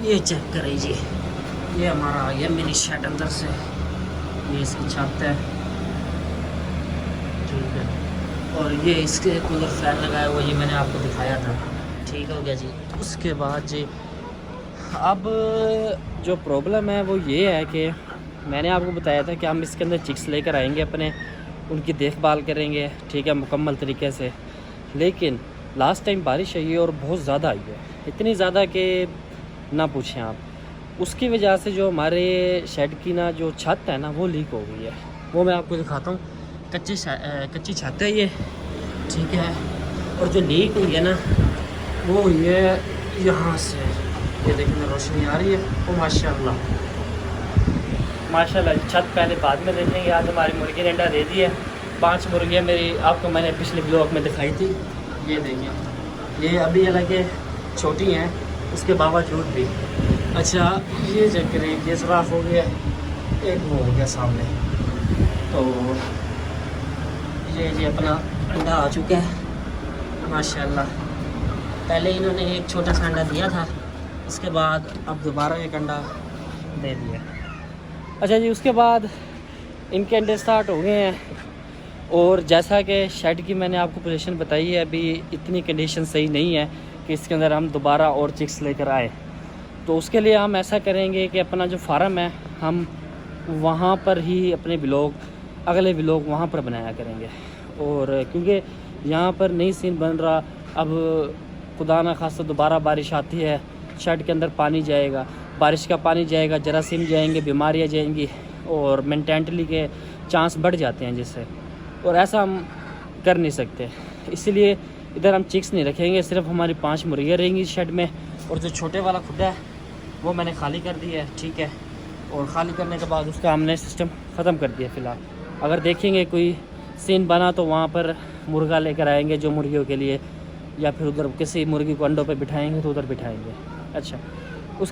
یہ چیک کریں جی، یہ ہمارا آ گیا منی شیڈ اندر سے، یہ اس کی چھت ہے، ٹھیک ہے، اور یہ اس کے کولر فین لگایا ہوا، یہ میں نے آپ کو دکھایا تھا، ٹھیک ہو گیا جی۔ اس کے بعد جی اب جو پرابلم ہے وہ یہ ہے کہ میں نے آپ کو بتایا تھا کہ ہم اس کے اندر چکس لے کر آئیں گے اپنے، ان کی دیکھ بھال کریں گے، ٹھیک ہے، مکمل طریقے سے، لیکن لاسٹ ٹائم بارش آئی ہے اور بہت زیادہ آئی ہے، اتنی زیادہ کہ نہ پوچھیں آپ، اس کی وجہ سے جو ہمارے شیڈ کی نا جو چھت ہے نا وہ لیک ہو گئی ہے، وہ میں آپ کو دکھاتا ہوں، کچی چھت ہے یہ، ٹھیک ہے، اور جو لیک ہوئی ہے نا وہ ہوئی ہے یہاں سے، یہ دیکھیں روشنی آ رہی ہے، وہ ماشاء اللہ چھت پہلے بعد میں دیکھیں گے۔ آج ہماری مرغی نے انڈا دے دی ہے، 5 مرغیاں میری آپ کو میں نے پچھلے بلاگ میں دکھائی تھی، یہ دیکھیں یہ ابھی حالانکہ چھوٹی ہیں اس کے باوجود بھی۔ اچھا یہ چیک کریں، یہ سراخ ہو گیا، ایک وہ ہو گیا سامنے، تو یہ جی اپنا انڈا آ چکا ہے ماشاء اللہ۔ پہلے انہوں نے ایک چھوٹا سا انڈا دیا تھا، اس کے بعد اب دوبارہ ایک انڈا دے دیا۔ اچھا جی، اس کے بعد ان کے انڈے سٹارٹ ہو گئے ہیں، اور جیسا کہ شیڈ کی میں نے آپ کو پوزیشن بتائی ہے، ابھی اتنی کنڈیشن صحیح نہیں ہے کہ اس کے اندر ہم دوبارہ اور چکس لے کر آئے، تو اس کے لیے ہم ایسا کریں گے کہ اپنا جو فارم ہے ہم وہاں پر ہی اپنے اگلے ولاگ وہاں پر بنایا کریں گے، اور کیونکہ یہاں پر نہیں سین بن رہا، اب خدا نہ خواستہ دوبارہ بارش آتی ہے، شیڈ کے اندر پانی جائے گا، بارش کا پانی جائے گا، جراثیم جائیں گے، بیماریاں جائیں گی، اور مینٹینٹلی کے چانس بڑھ جاتے ہیں جس سے، اور ایسا ہم کر نہیں سکتے، اسی لیے ادھر ہم چکس نہیں رکھیں گے، صرف ہماری 5 مرغیاں رہیں گی شیڈ میں، اور جو چھوٹے والا کھڈا ہے وہ میں نے خالی کر دیا ہے، ٹھیک ہے، اور خالی کرنے کے بعد اس کا ہم نے سسٹم ختم کر دیا۔ فی الحال اگر دیکھیں گے کوئی سین بنا تو وہاں پر مرغا لے کر آئیں گے جو مرغیوں کے لیے، یا پھر ادھر کسی مرغی کو انڈوں پہ بٹھائیں گے تو ادھر بٹھائیں گے۔ اچھا اس کے